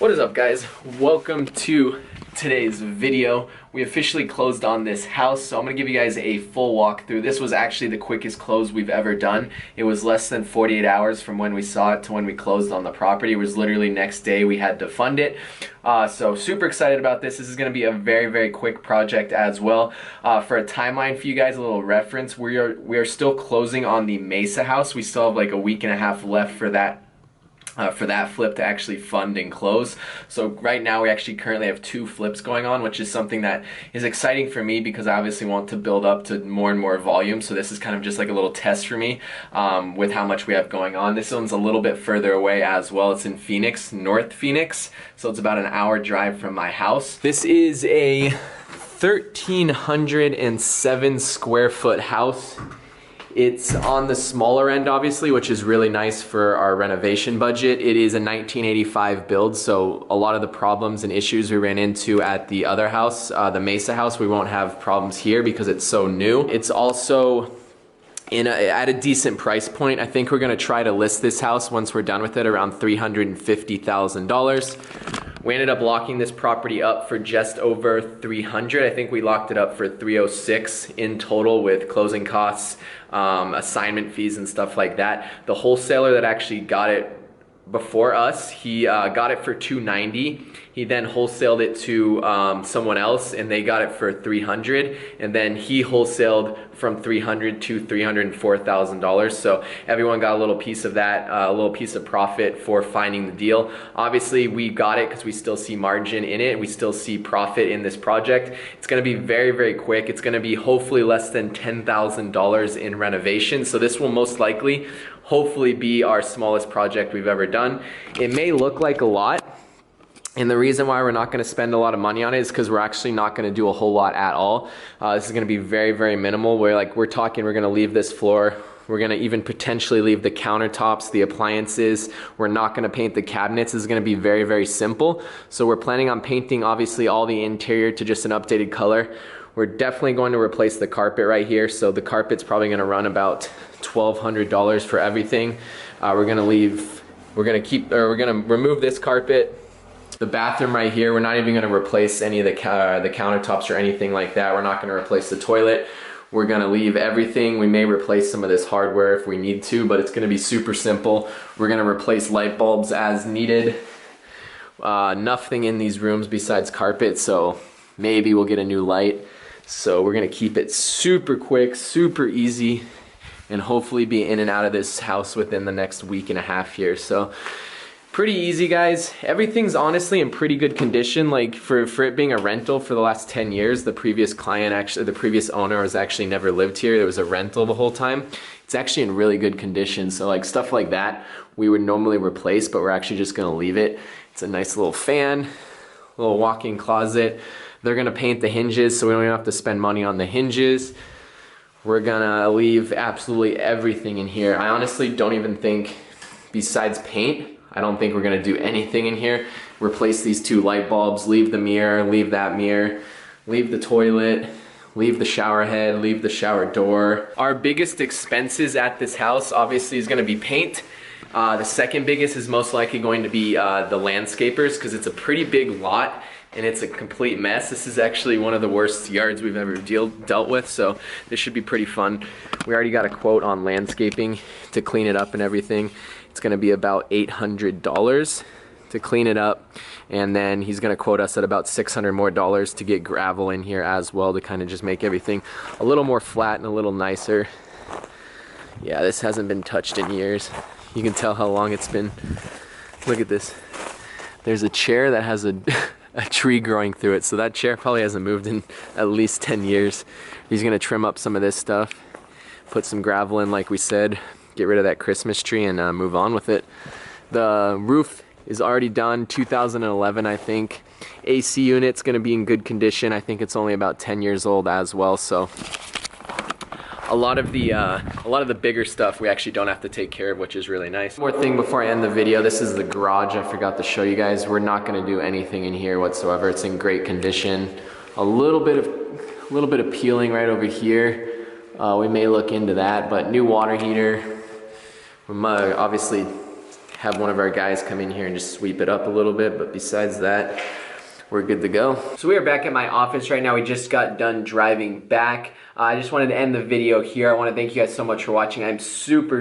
What is up, guys? Welcome to today's video. We officially closed on this house, so I'm gonna give you guys a full walkthrough. This was actually the quickest close we've ever done. It was less than 48 hours from when we saw it to when we closed on the property. It was literally next day we had to fund it. So super excited about this. This is gonna be a very quick project as well. For a timeline for you guys, a little reference, we are still closing on the Mesa house. We still have like a week and a half left for that flip to actually fund and close. So right now we actually currently have 2 flips going on, which is something that is exciting for me because I obviously want to build up to more and more volume. So this is kind of just like a little test for me with how much we have going on. This one's a little bit further away as well. It's in Phoenix, North Phoenix. So it's about an hour drive from my house. This is a 1,307 square foot house. It's on the smaller end, obviously, which is really nice for our renovation budget. It is a 1985 build, so a lot of the problems and issues we ran into at the other house, the Mesa house, we won't have problems here because it's so new. It's also at a decent price point. I think we're gonna try to list this house once we're done with it around $350,000. We ended up locking this property up for just over $300. I think we locked it up for $306 in total with closing costs, assignment fees and stuff like that. The wholesaler that actually got it before us, he got it for $290. He then wholesaled it to someone else and they got it for $300, and then he wholesaled from $300 to $304,000. So everyone got a little piece of that, a little piece of profit for finding the deal. Obviously we got it because we still see margin in it. We still see profit in this project. It's gonna be very quick. It's gonna be hopefully less than $10,000 in renovation. So this will most likely hopefully be our smallest project we've ever done. It may look like a lot, and the reason why we're not going to spend a lot of money on it is because we're actually not going to do a whole lot at all. This is going to be very minimal. We're talking, we're going to leave this floor. We're going to even potentially leave the countertops, the appliances. We're not going to paint the cabinets. This is going to be very simple. So we're planning on painting obviously all the interior to just an updated color. We're definitely going to replace the carpet right here. So the carpet's probably going to run about $1,200 for everything. We're going to remove this carpet. The bathroom right here, we're not even going to replace any of the countertops or anything like that. We're not going to replace the toilet. We're going to leave everything. We may replace some of this hardware if we need to, but it's going to be super simple. We're going to replace light bulbs as needed. Nothing in these rooms besides carpet, so maybe we'll get a new light. So we're going to keep it super quick, super easy, and hopefully be in and out of this house within the next week and a half here. So pretty easy, guys. Everything's honestly in pretty good condition. Like for it being a rental for the last 10 years, the previous owner has actually never lived here. It was a rental the whole time. It's actually in really good condition. So like stuff like that we would normally replace, but we're actually just gonna leave it. It's a nice little fan, little walk-in closet. They're gonna paint the hinges so we don't even have to spend money on the hinges. We're gonna leave absolutely everything in here. I honestly don't even think, besides paint, I don't think we're gonna do anything in here. Replace these 2 light bulbs, leave the mirror, leave that mirror, leave the toilet, leave the shower head, leave the shower door. Our biggest expenses at this house obviously is gonna be paint. The second biggest is most likely going to be the landscapers, because it's a pretty big lot and it's a complete mess. This is actually one of the worst yards we've ever dealt with, so this should be pretty fun. We already got a quote on landscaping to clean it up and everything. It's gonna be about $800 to clean it up, and then he's gonna quote us at about $600 more to get gravel in here as well to kind of just make everything a little more flat and a little nicer. Yeah, this hasn't been touched in years. You can tell how long it's been. Look at this. There's a chair that has a tree growing through it, so that chair probably hasn't moved in at least 10 years. He's gonna trim up some of this stuff, put some gravel in like we said, get rid of that Christmas tree, and move on with it. The roof is already done, 2011 I think. AC unit's gonna be in good condition. I think it's only about 10 years old as well, so a lot of the bigger stuff we actually don't have to take care of, which is really nice. One more thing before I end the video, this is the garage. I forgot to show you guys. We're not gonna do anything in here whatsoever. It's in great condition. A little bit of peeling right over here. We may look into that, but new water heater. We obviously have one of our guys come in here and just sweep it up a little bit, but besides that, we're good to go. So we are back at my office right now. We just got done driving back. I just wanted to end the video here. I want to thank you guys so much for watching. I'm super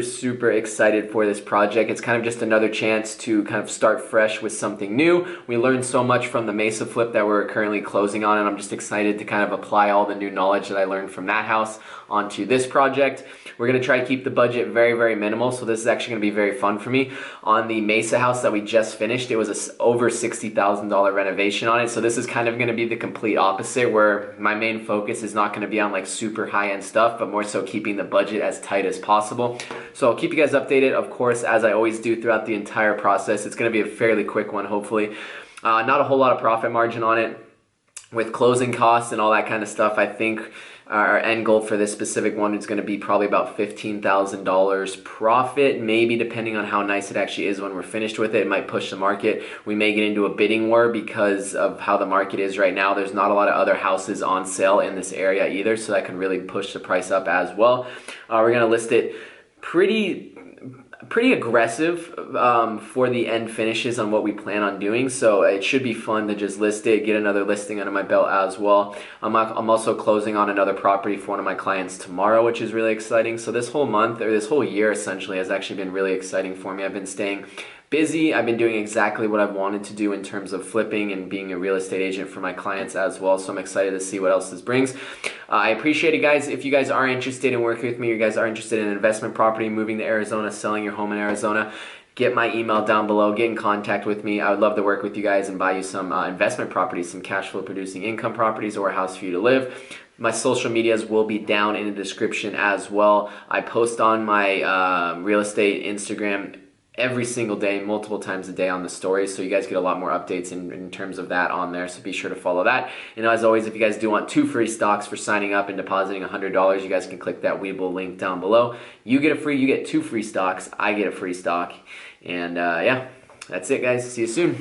excited for this project. It's kind of just another chance to kind of start fresh with something new. We learned so much from the Mesa flip that we're currently closing on, and I'm just excited to kind of apply all the new knowledge that I learned from that house onto this project. We're going to try to keep the budget very minimal, so this is actually going to be very fun for me. On the Mesa house that we just finished, it was a over $60,000 renovation on it, so this is kind of going to be the complete opposite, where my main focus is not going to be on like super high-end stuff, but more so keeping the budget as tight as possible. So I'll keep you guys updated, of course, as I always do throughout the entire process. It's going to be a fairly quick one, hopefully. Not a whole lot of profit margin on it. With closing costs and all that kind of stuff, I think our end goal for this specific one is going to be probably about $15,000 profit, maybe, depending on how nice it actually is when we're finished with it. It might push the market. We may get into a bidding war because of how the market is right now. There's not a lot of other houses on sale in this area either, so that can really push the price up as well. We're going to list it pretty aggressive for the end finishes on what we plan on doing, so it should be fun to just list it, get another listing under my belt as well. I'm also closing on another property for one of my clients tomorrow, which is really exciting. So this whole month, or this whole year essentially, has actually been really exciting for me. I've been staying busy. I've been doing exactly what I've wanted to do in terms of flipping and being a real estate agent for my clients as well, so I'm excited to see what else this brings. I appreciate it, guys. If you guys are interested in working with me, you guys are interested in an investment property, moving to Arizona, selling your home in Arizona, get my email down below, get in contact with me. I would love to work with you guys and buy you some investment properties, some cash flow producing income properties, or a house for you to live. My social medias will be down in the description as well. I post on my real estate Instagram every single day, multiple times a day on the stories, so you guys get a lot more updates in terms of that on there, so be sure to follow that. And as always, if you guys do want 2 free stocks for signing up and depositing $100, you guys can click that Webull link down below. You get 2 free stocks, I get a free stock, and yeah, that's it, guys. See you soon.